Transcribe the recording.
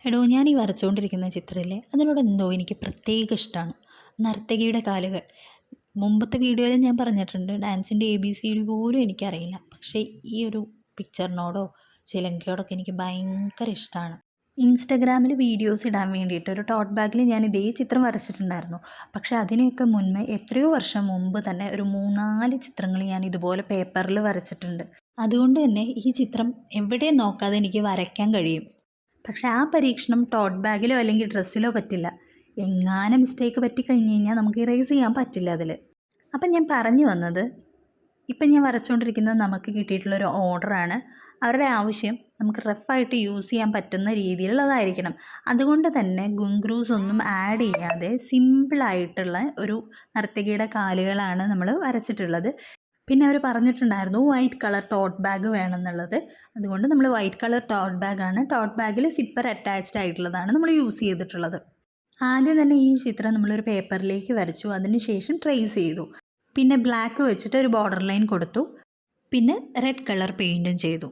എടോ ഞാൻ ഈ വരച്ചുകൊണ്ടിരിക്കുന്ന ചിത്രമില്ലേ അതിനോട് എന്തോ എനിക്ക് പ്രത്യേക ഇഷ്ടമാണ്. നർത്തകിയുടെ കാലുകൾ. മുമ്പത്തെ വീഡിയോയിൽ ഞാൻ പറഞ്ഞിട്ടുണ്ട് ഡാൻസിൻ്റെ ABCD പോലും എനിക്കറിയില്ല. പക്ഷേ ഈ ഒരു പിക്ചറിനോടോ ചിലങ്കയോടൊക്കെ എനിക്ക് ഭയങ്കര ഇഷ്ടമാണ്. ഇൻസ്റ്റഗ്രാമിൽ വീഡിയോസ് ഇടാൻ വേണ്ടിയിട്ട് ഒരു ടോട്ട് ബാഗിൽ ഞാൻ ഇതേ ചിത്രം വരച്ചിട്ടുണ്ടായിരുന്നു. പക്ഷേ അതിനെയൊക്കെ മുൻപേ എത്രയോ വർഷം മുമ്പ് തന്നെ ഒരു 3-4 ചിത്രങ്ങൾ ഞാൻ ഇതുപോലെ പേപ്പറിൽ വരച്ചിട്ടുണ്ട്. അതുകൊണ്ട് തന്നെ ഈ ചിത്രം എവിടെയും നോക്കാതെ എനിക്ക് വരയ്ക്കാൻ കഴിയും. പക്ഷേ ആ പരീക്ഷണം ടോട്ട് ബാഗിലോ അല്ലെങ്കിൽ ഡ്രസ്സിലോ പറ്റില്ല. എങ്ങാനും മിസ്റ്റേക്ക് പറ്റിക്കഴിഞ്ഞ് കഴിഞ്ഞാൽ നമുക്ക് ഇറേസ് ചെയ്യാൻ പറ്റില്ല അതിൽ. അപ്പം ഞാൻ പറഞ്ഞു വന്നത്, ഇപ്പം ഞാൻ വരച്ചുകൊണ്ടിരിക്കുന്നത് നമുക്ക് കിട്ടിയിട്ടുള്ളൊരു ഓർഡറാണ്. അവരുടെ ആവശ്യം നമുക്ക് റഫായിട്ട് യൂസ് ചെയ്യാൻ പറ്റുന്ന രീതിയിലുള്ളതായിരിക്കണം. അതുകൊണ്ട് തന്നെ ഗുങ്ക്രൂസ് ഒന്നും ആഡ് ചെയ്യാതെ സിമ്പിളായിട്ടുള്ള ഒരു നർത്തകിയുടെ കാലുകളാണ് നമ്മൾ വരച്ചിട്ടുള്ളത്. പിന്നെ അവർ പറഞ്ഞിട്ടുണ്ടായിരുന്നു വൈറ്റ് കളർ ടോട്ട് ബാഗ് വേണമെന്നുള്ളത്. അതുകൊണ്ട് നമ്മൾ വൈറ്റ് കളർ ടോട്ട് ബാഗാണ്. ടോട്ട് ബാഗിൽ സിപ്പർ അറ്റാച്ച്ഡ് ആയിട്ടുള്ളതാണ് നമ്മൾ യൂസ് ചെയ്തിട്ടുള്ളത്. ആദ്യം തന്നെ ഈ ചിത്രം നമ്മളൊരു പേപ്പറിലേക്ക് വരച്ചു. അതിന് ശേഷം ട്രേസ് ചെയ്തു. പിന്നെ ബ്ലാക്ക് വെച്ചിട്ട് ഒരു ബോർഡർ ലൈൻ കൊടുത്തു. പിന്നെ റെഡ് കളർ പെയിൻറ്റും ചെയ്തു.